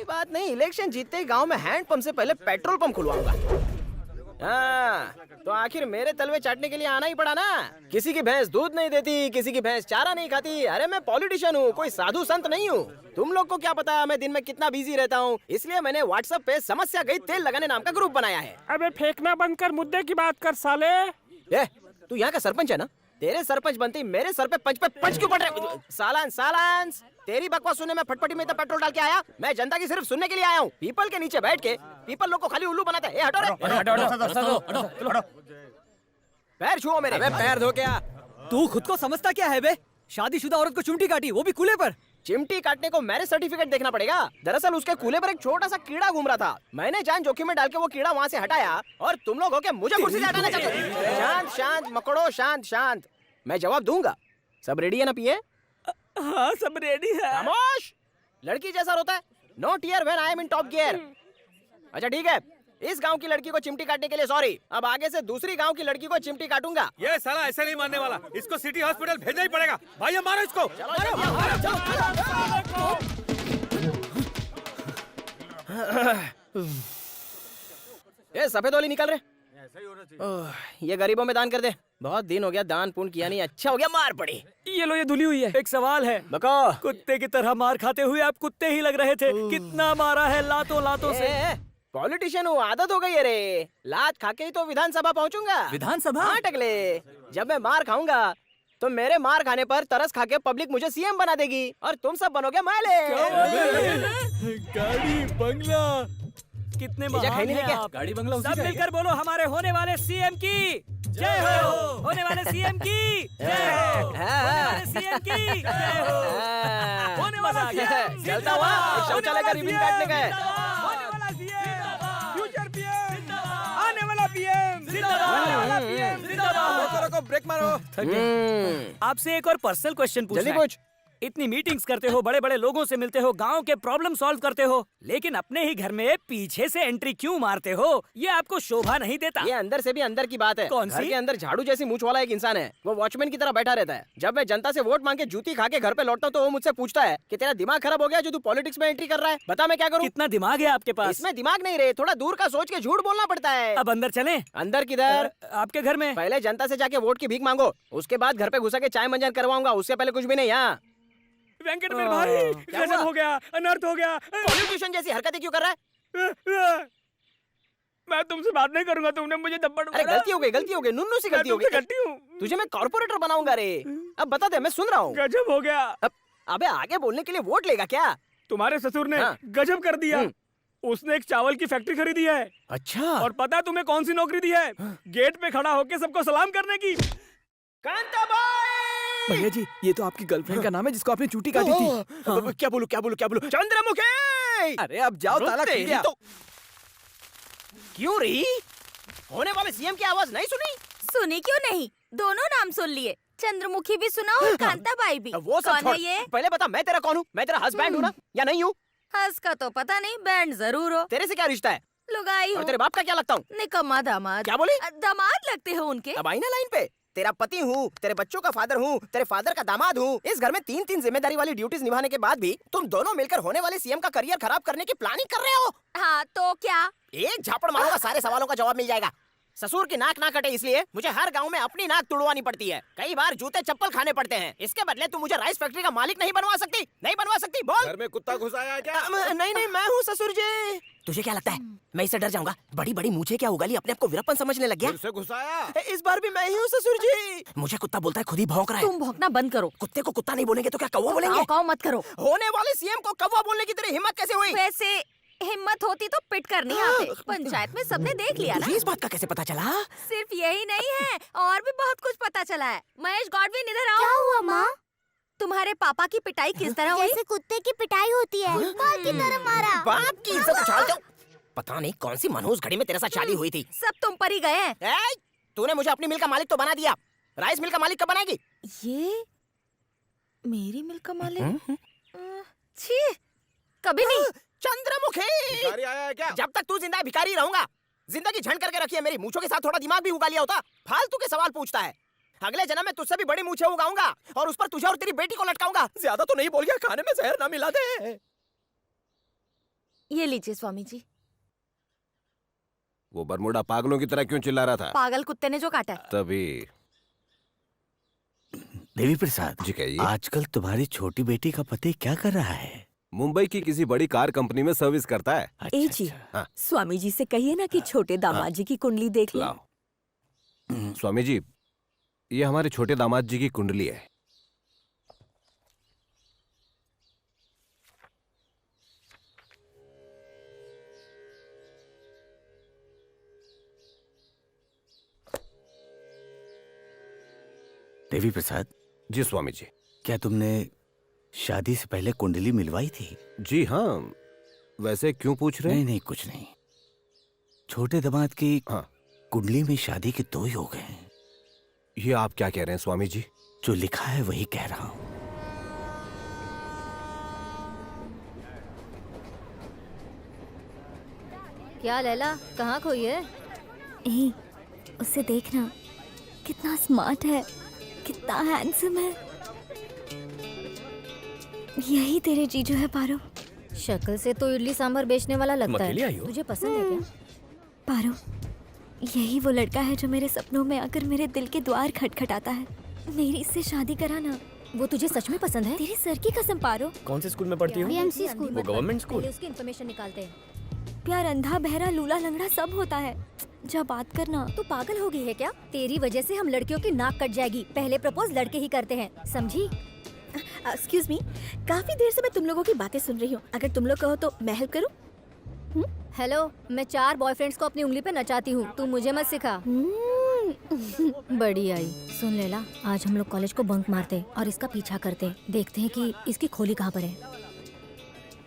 बात नहीं, इलेक्शन जीतते ही गांव में हैंड पंप से पहले पेट्रोल पंप खुलवाऊंगा। हाँ, तो आखिर मेरे तलवे चाटने के लिए आना ही पड़ा ना। किसी की भैंस दूध नहीं देती, किसी की भैंस चारा नहीं खाती। अरे मैं पॉलिटिशियन हूँ, कोई साधु संत नहीं हूँ। तुम लोग को क्या पता मैं दिन में कितना बिजी रहता हूँ, इसलिए मैंने व्हाट्सएप पे समस्या गई तेल लगाने नाम का ग्रुप बनाया है। अबे फेंकना बंद कर, मुद्दे की बात कर साले। तू यहाँ का सरपंच है ना? तेरे सरपंच बनते ही मेरे सर पे पंच क्यों पड़ रहे? सालांस तेरी बकवास सुनने में फटफटी में इतना पेट्रोल डाल के आया। मैं जनता की सिर्फ सुनने के लिए आया हूँ। पीपल के नीचे बैठ के पीपल लोग को खाली उल्लू बनाता है। हटो रे, पैर छुओ मेरे। अबे पैर धो क्या? तू खुद को समझता क्या है बे? शादीशुदा औरत को चिमटी काटी, वो भी कूले पर। चिमटी काटने को मैरिज सर्टिफिकेट देखना पड़ेगा। दरअसल उसके कूले पर एक छोटा सा कीड़ा घूम रहा था। मैंने जान जोखिम में डाल के वो कीड़ा वहाँ से हटाया और तुम लोग हो के मुझे कुर्सी से हटाना चाहते हो। शांत मकड़ो, शांत। मैं जवाब दूंगा। सब रेडी है ना पिए? हाँ सब रेडी है। खामोश, लड़की जैसा रोता है। No tear when I am in top gear. अच्छा ठीक है, इस गांव की लड़की को चिमटी काटने के लिए सॉरी। अब आगे से दूसरी गांव की लड़की को चिमटी काटूंगा। ये साला ऐसे नहीं मानने वाला, इसको सिटी हॉस्पिटल भेजना ही पड़ेगा। भाई मारो इसको। ये सफेद वाली निकल रहे। ये गरीबों में दान कर दे। बहुत दिन हो गया दान पुण्य किया नहीं। अच्छा हो गया मार पड़ी। ये लो, ये धुली हुई है। एक सवाल है, बको। कुत्ते की तरह मार खाते हुए आप कुत्ते ही लग रहे थे। कितना मारा है लातों से? पॉलिटिशियन हूँ, आदत हो गई है रे। लात खा के ही तो विधानसभा पहुँचूंगा। विधानसभा? हाँ टकले, जब मैं मार खाऊंगा तो मेरे मार खाने पर तरस खा के पब्लिक मुझे सीएम बना देगी और तुम सब बनोगे माले। गाड़ी बंगला कितने महान हैं आप। गाड़ी बंगला सब मिलकर बोलो हमारे होने वाले सीएम की जय हो। होने वाले सीएम की जय हो। होने वाले सीएम की जय हो। होने वाला सीएम चलता हुआ शौचालय का रिबन काटने का है। होने वाला सीएम, फ्यूचर पीएम, आने वाला पीएम जिंदाबाद। को ब्रेक मारो। आपसे एक और पर्सनल क्वेश्चन जल्दी पूछना है। पूछ। इतनी मीटिंग्स करते हो, बड़े बड़े लोगों से मिलते हो, गांव के प्रॉब्लम सॉल्व करते हो, लेकिन अपने ही घर में पीछे से एंट्री क्यों मारते हो? ये आपको शोभा नहीं देता। ये अंदर से भी अंदर की बात है। कौन सी? घर के अंदर झाड़ू जैसी मूंछ वाला एक इंसान है। वो वॉचमैन की तरह बैठा रहता है। जब मैं जनता से वोट मांग के जूती खा के घर पे लौटता हूँ तो वो मुझसे पूछता है कि तेरा दिमाग खराब हो गया जो तू पॉलिटिक्स में एंट्री कर रहा है। बता मैं क्या करूँ? कितना दिमाग है आपके पास? इसमें दिमाग नहीं रहे, थोड़ा दूर का सोच के झूठ बोलना पड़ता है। अब अंदर चलें? अंदर किधर? आपके घर में। पहले जनता से जाके वोट की भीख मांगो, उसके बाद घर पे घुसा के चाय मंजन करवाऊंगा। उससे पहले कुछ भी नहीं। यहाँ वेंकट मेरे भाई, गजब हो गया, अनर्थ हो गया। पॉलिटिशियन जैसी हरकतें क्यों कर रहा है? मैं तुमसे बात नहीं करूंगा, तुमने मुझे थप्पड़ अरे गलती हो गई, नुन्नू सी गलती हो गई। करती हूँ। तुझे मैं कॉर्पोरेटर बनाऊंगा रे। अब बता दे, मैं सुन रहा हूँ। गजब हो गया। अबे आगे बोलने के लिए वोट लेगा क्या? तुम्हारे ससुर ने हाँ। गजब कर दिया। उसने एक चावल की फैक्ट्री खरीदी है। अच्छा। और पता है तुम्हें कौन सी नौकरी दी है? गेट पे खड़ा होके सबको सलाम करने की। भैया जी, ये तो आपकी गर्लफ्रेंड का नाम है जिसको आपने चूटी काटी थी। हाँ। क्या बोलूं? चंद्रमुखी। अरे अब जाओ, ताला खुल गया। क्यों रही? होने वाले सीएम की आवाज नहीं सुनी? सुनी क्यों नहीं, दोनों नाम सुन लिए। चंद्रमुखी भी सुना और कांताबाई भी। वो सब कौन छोड़। है ये? पहले बता, मैं तेरा कौन हूँ? मैं तेरा हस्बैंड हूँ ना, या नहीं हूँ? हंस का तो पता नहीं, बैंड जरूर हो। तेरे से क्या रिश्ता है? लुगाई और हो। तेरे बाप का क्या लगता हूँ? निकम्मा दामाद। क्या बोली? दामाद लगते हो उनके। अब आई ना लाइन पे। तेरा पति हूँ, तेरे बच्चों का फादर हूँ, तेरे फादर का दामाद हूँ। इस घर में 3-3 जिम्मेदारी वाली ड्यूटीज निभाने के बाद भी तुम दोनों मिलकर होने वाले सीएम का करियर खराब करने की प्लानिंग कर रहे हो। हाँ तो क्या? एक झापड़ मारूंगा, सारे सवालों का जवाब मिल जाएगा। ससुर की नाक ना कटे इसलिए मुझे हर गांव में अपनी नाक तुड़वानी पड़ती है। कई बार जूते चप्पल खाने पड़ते हैं। इसके बदले तू मुझे राइस फैक्ट्री का मालिक नहीं बनवा सकती? नहीं बनवा सकती? बोल। घर में कुत्ता घुस आया है क्या? नहीं, मैं हूँ ससुर जी। तुझे क्या लगता है मैं इससे डर जाऊंगा? बड़ी बड़ी मूछें क्या उगाली, अपने आप को वीरप्पन समझने लग गया? फिर से घुसाया? इस बार भी मैं ही हूँ ससुर जी। मुझे कुत्ता बोलता है, खुद ही भौंक रहा है। तुम भौंकना बंद करो। कुत्ते को कुत्ता नहीं बोलेंगे तो क्या कौवा बोलेंगे? काव मत करो। होने वाले सीएम को कौवा बोलने की तेरी हिम्मत कैसे हुई? वैसे हिम्मत होती तो पिट कर नहीं आते। पंचायत में सबने देख लिया ना। तुझे इस बात का कैसे पता चला? सिर्फ यही नहीं है, और भी बहुत कुछ पता चला है। महेश गॉडविन इधर आओ। क्या हुआ माँ? तुम्हारे पापा की पिटाई किस तरह हुई? जैसे कुत्ते की पिटाई होती है, बाल की तरह मारा। बाप की इज्जत उछाल दो। पता नहीं कौन सी मनहूस घड़ी में तेरे साथ शादी हुई थी। सब तुम पर ही गए हैं। तूने मुझे अपनी मिल का मालिक तो बना दिया, राइस मिल का मालिक कब बनाएगी? ये मेरी मिल का मालिक? छी, कभी नहीं। चंद्रमुखी, भिखारी आया है क्या? जब तक तू जिंदा है भिखारी रहूंगा। जिंदगी झंड करके रखी है मेरी। मूंछों के साथ थोड़ा दिमाग भी उगा लिया होता। फालतू के सवाल पूछता है। अगले जन्म में तुझसे भी बड़ी मूंछें उगाऊंगा और उस पर तुझे और तेरी बेटी को लटकाऊंगा। ज्यादा तो नहीं बोल गया? खाने में जहर ना मिला दे। ये लीजिए स्वामी जी। वो बरमूडा पागलों की तरह क्यों चिल्ला रहा था? पागल कुत्ते ने जो काटा है। तभी। देवी प्रसाद जी कहिए। आजकल तुम्हारी छोटी बेटी का पति क्या कर रहा है? मुंबई की किसी बड़ी कार कंपनी में सर्विस करता है। ए जी, हाँ। स्वामी जी से कहिए ना कि छोटे दामाद जी की कुंडली देख लें। लाओ। स्वामी जी, ये हमारे छोटे दामाद जी की कुंडली है। देवी प्रसाद, जी स्वामी जी। क्या तुमने शादी से पहले कुंडली मिलवाई थी? जी हाँ। वैसे क्यों पूछ रहे नहीं हैं? नहीं, कुछ नहीं। छोटे दामाद की हाँ। कुंडली में शादी के 2 योग हैं। ये आप क्या कह रहे हैं स्वामी जी? जो लिखा है वही कह रहा हूँ। क्या लैला, कहाँ खोई है? ए, उसे देखना, कितना स्मार्ट है, कितना हैंडसम है। यही तेरे जीजू है पारो। शक्ल से तो इडली सांभर बेचने वाला लगता अकेली आई है। हो? तुझे पसंद है क्या? पारो, यही वो लड़का है जो मेरे सपनों में आकर मेरे दिल के द्वार खटखटाता है। मेरी इससे शादी कराना। वो तुझे सच में पसंद है? तेरी सर की कसम पारो। कौन से स्कूल में पढ़ती हो? BMC school. वो गवर्नमेंट स्कूल? पहले उसकी इन्फॉर्मेशन निकालते हैं। प्यार अंधा बहरा लूला लंगड़ा सब होता है। जा बात करना। तू पागल हो गई है क्या? तेरी वजह से हम लड़कियों की नाक कट जाएगी। पहले प्रपोज लड़के ही करते हैं, समझी? एक्सक्यूज मी, काफी देर से मैं तुम लोगों की बातें सुन रही हूँ। अगर तुम लोग कहो तो मैं हेल्प करूँ? हेलो, मैं 4 बॉयफ्रेंड्स को अपनी उंगली पे नचाती हूँ, तू मुझे मत सिखा। बड़ी आई। सुन लेला, आज हम लोग कॉलेज को बंक मारते और इसका पीछा करते, देखते हैं कि इसकी खोली कहाँ पर है।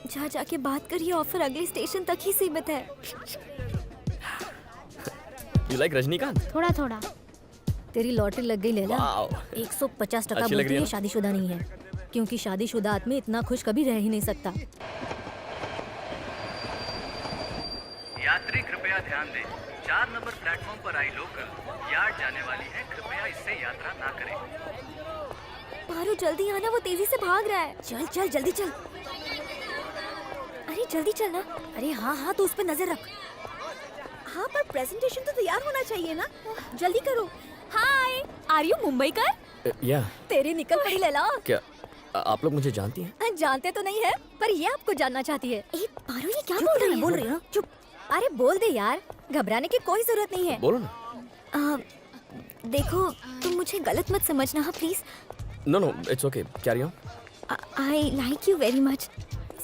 जा जाके बात कर, ये ऑफर अगले स्टेशन तक ही सीमित है। You like Rajinikanth? थोड़ा थोड़ा। तेरी लॉटरी लग गई लैला। वाओ। 150% अच्छी लग बोलती रही है है ना? शादीशुदा नहीं है, क्योंकि शादीशुदा आदमी इतना खुश कभी रह ही नहीं सकता। यात्री कृपया ध्यान दें, 4 नंबर प्लेटफॉर्म पर आई लोकल यार्ड जाने वाली है, कृपया इससे यात्रा ना करें। पारो जल्दी आना, वो तेजी से भाग रहा है। चल चल जल्दी चल। अरे जल्दी चलना। अरे हाँ हाँ, तू उस पर नजर रख। हाँ, पर प्रेजेंटेशन तो तैयार होना चाहिए ना। जल्दी करो। हाय, आर यू मुंबईकर? या तेरी निकल पड़ी लैला। क्या आप लोग मुझे जानती हैं? जानते तो नहीं है, पर ये आपको जानना चाहती है। ए, पारो ये क्या चुप बोल रहना, रही है? बोल रही हो? चुप। अरे बोल दे यार, घबराने की कोई जरूरत नहीं है। बोलो ना। देखो, तुम मुझे गलत मत समझना हाँ please. No no, it's okay, carry on. I like you very much.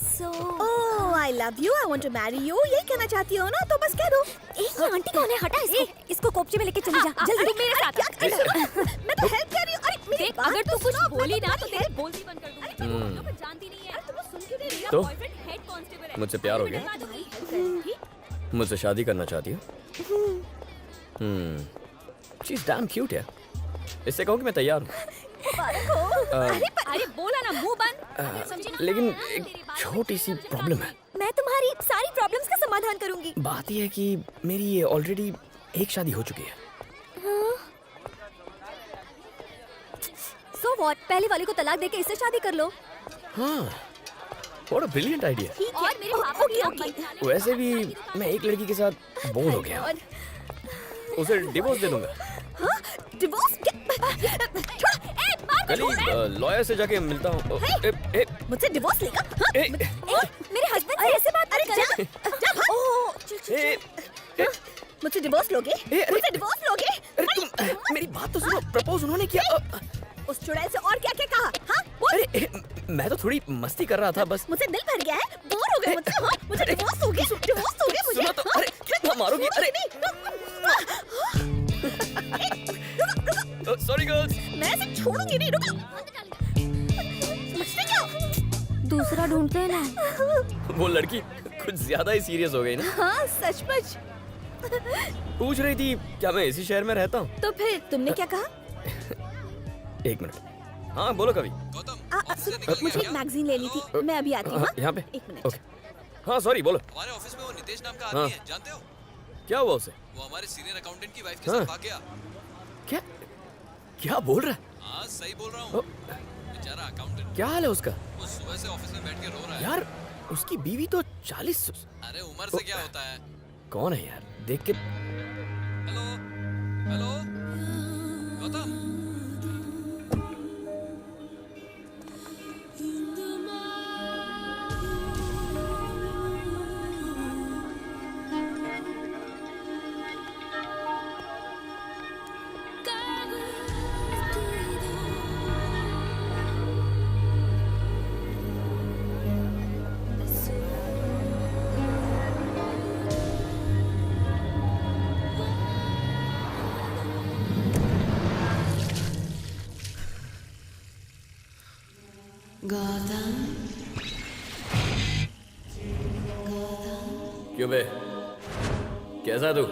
So oh, I love you, I want to marry you, यही कहना चाहती हो ना? तो बस कह दो। ये आंटी कौन है? हटा इसको। इसको कोपचे में लेके चली जा जल्दी। मेरे साथ। मैं तो हेल्प कर रही हूँ। अरे मेरी देख, बात अगर तो तू कुछ सुनो, बोली ना तो मेरी तेरे बोलती बंद कर दूंगी। तुम लोगों को जानती नहीं है। तुम सुन क्यों नहीं रही? तो बॉयफ्रेंड हेड कांस्टेबल है। मुझसे प्यार हो गया? मुझसे शादी करना चाहती हो? शी इज डैम क्यूट यार। इससे कहो कि मैं तैयार हूँ। अरे बोला ना, मुंह बंद। समझी ना? लेकिन एक छोटी सी प्रॉब्लम है। मैं तुम्हारी सारी प्रॉब्लम्स का समाधान करूंगी। बात यह है कि मेरी ये ऑलरेडी एक शादी हो चुकी है। सो व्हाट, पहले वाले को तलाक देके इससे शादी कर लो। हाँ, व्हाट अ ब्रिलियंट आइडिया। और मेरे पापा की ओके। वैसे भी मैं एक लड़की के साथ बोर हो गया, उसे डिवोर्स दे दूंगा। डिवोर्स? कल ही लॉयर से जाके मिलता हूँ। मुझसे डिवोर्स लेगा? मेरे हस्बैंड से ऐसे बात अरे कर। जा। मुझसे डिवोर्स लोगे? मुझसे डिवोर्स लोगे? अरे तुम मेरी बात तो सुनो। प्रपोज उन्होंने किया। उस चुड़ैल से और क्या क्या कहा? हाँ बोल। अरे मैं तो थोड़ी मस्ती कर रहा था बस। मुझसे दिल भर गया है, बोर हो गए मुझसे। हाँ, मुझे डिवोर्स दोगे? डिवोर्स दोगे मुझे? सुनो तो, अरे कितना मारोगी? अरे सॉरी गर्ल्स। मैं इसे छोड़ूंगी नहीं, रुको। मुझसे क्या? दूसरा ढूंढते हैं ना। वो लड़की कुछ ज्यादा ही सीरियस हो गई ना। हाँ सचमुच। पूछ रही थी क्या मैं इसी शहर में रहता हूँ। तो फिर तुमने क्या कहा? एक मिनट। हाँ बोलो कवि। मुझे एक मैगजीन लेनी थी, मैं अभी आती हूँ। हाँ? यहाँ पे। एक मिनट। ओके। हाँ सॉरी बोलो। हमारे ऑफिस में वो नितेश नाम का हाँ। आदमी है, जानते हो? क्या हुआ उसे? वो हमारे सीनियर अकाउंटेंट की वाइफ के हाँ। साथ भाग गया। क्या क्या बोल रहा है? हाँ सही बोल रहा हूँ। बेचारा अकाउंटेंट। क्या हाल है उसका? वो सुबह से ऑफिस में बैठ के रो रहा है। यार उसकी बीवी तो 40। अरे उम्र से क्या होता है? कौन है यार, देख के। Hello hello Gautam. क्यों बे, कैसा तू?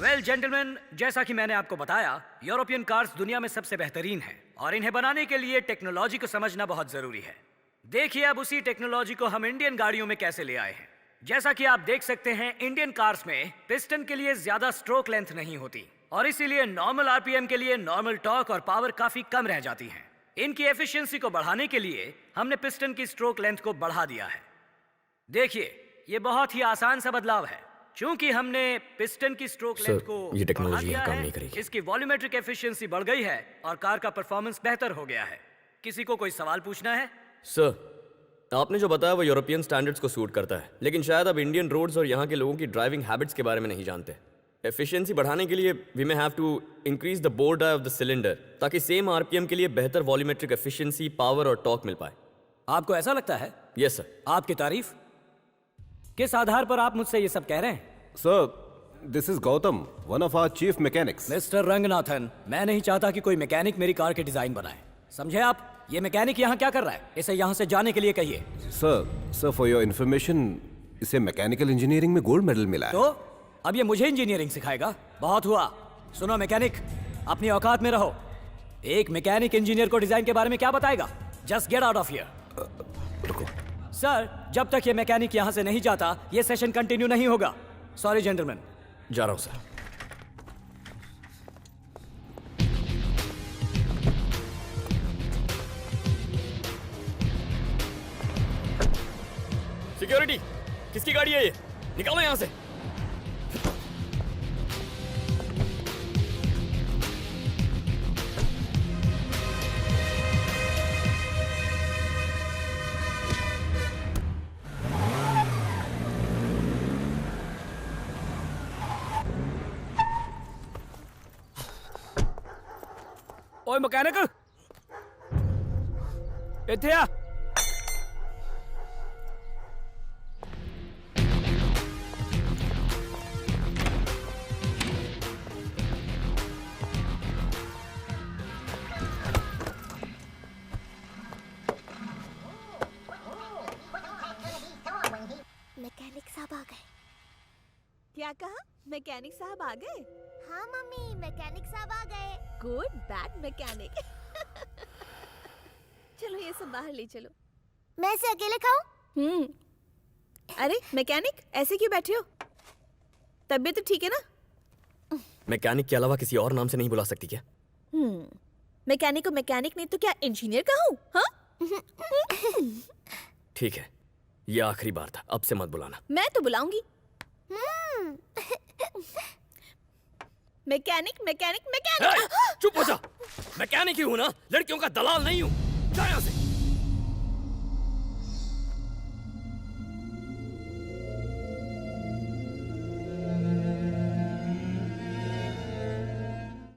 वेल जेंटलमैन, जैसा कि मैंने आपको बताया, यूरोपियन कार्स दुनिया में सबसे बेहतरीन हैं और इन्हें बनाने के लिए टेक्नोलॉजी को समझना बहुत जरूरी है। देखिए अब उसी टेक्नोलॉजी को हम इंडियन गाड़ियों में कैसे ले आए हैं। जैसा कि आप देख सकते हैं, इंडियन कार्स में पिस्टन के लिए ज्यादा स्ट्रोक लेंथ नहीं होती और इसीलिए नॉर्मल आरपीएम के लिए नॉर्मल टॉर्क और पावर काफी कम रह जाती है। इनकी एफिशिएंसी को बढ़ाने के लिए हमने पिस्टन की स्ट्रोक लेंथ को बढ़ा दिया है। देखिए, ये बहुत ही आसान सा बदलाव है। चूंकि हमने पिस्टन की स्ट्रोक लेंथ को ये टेक्नोलॉजी बढ़ा दिया काम है, नहीं करेगी। इसकी वॉल्यूमेट्रिक एफिशिएंसी बढ़ गई है और कार का परफॉर्मेंस बेहतर हो गया है। किसी को कोई सवाल पूछना है? सर, आपने जो बताया वो यूरोपियन स्टैंडर्ड्स को सूट करता है, लेकिन शायद अब इंडियन रोड्स और यहाँ के लोगों की ड्राइविंग हैबिट्स के बारे में नहीं जानते। एफिशिएंसी बढ़ाने के लिए we may have to increase the bore dia of the cylinder ताकि सेम आरपीएम के लिए बेहतर वॉल्यूमेट्रिक एफिशिएंसी, पावर और टॉर्क मिल पाए। आपको ऐसा लगता है? Yes sir. आपकी तारीफ किस आधार पर आप मुझसे ये सब कह रहे हैं? Sir, this is Gautam, one of our chief mechanics. Mister Ranganathan, मैं नहीं चाहता कि कोई मैकेनिक मेरी कार के डिजाइन बनाए। समझे आप? ये मैकेनिक यहाँ क्या कर रहा है? इसे यहाँ से जाने के लिए कहिए। सर फॉर योर इन्फॉर्मेशन, इसे मैकेनिकल इंजीनियरिंग में गोल्ड मेडल मिला है। तो अब ये मुझे इंजीनियरिंग सिखाएगा? बहुत हुआ। सुनो मैकेनिक, अपनी औकात में रहो। एक मैकेनिक इंजीनियर को डिजाइन के बारे में क्या बताएगा? Just get out of here. रुको सर, जब तक ये मैकेनिक यहाँ से नहीं जाता, ये सेशन कंटिन्यू नहीं होगा। Sorry gentleman. जा रहा हूँ सर। सिक्योरिटी, किसकी गाड़ी है ये? निकालो यहाँ से। ओए मैकेनिक, इत्थे आ। मैकेनिक साहब आ गए। क्या कहा? मैकेनिक साहब आ गए? हाँ मम्मी, मैकेनिक साहब आ गए। Good bad mechanic. चलो ये सब बाहर ले चलो। मैं इसे अकेले खाऊं? अरे मैकेनिक, ऐसे क्यों बैठे हो? तबीयत तो ठीक है ना? मैकेनिक के अलावा किसी और नाम से नहीं बुला सकती क्या? मैकेनिक को मैकेनिक नहीं तो क्या इंजीनियर कहूँ? हाँ? ठीक है, ये आखिरी बार था, अब से मत बुलाना। मैं तो बुलाऊंगी। Mechanic mechanic mechanic. चुप हो जा। मैकेनिक ही हूँ ना, लड़कियों का दलाल नहीं हूँ।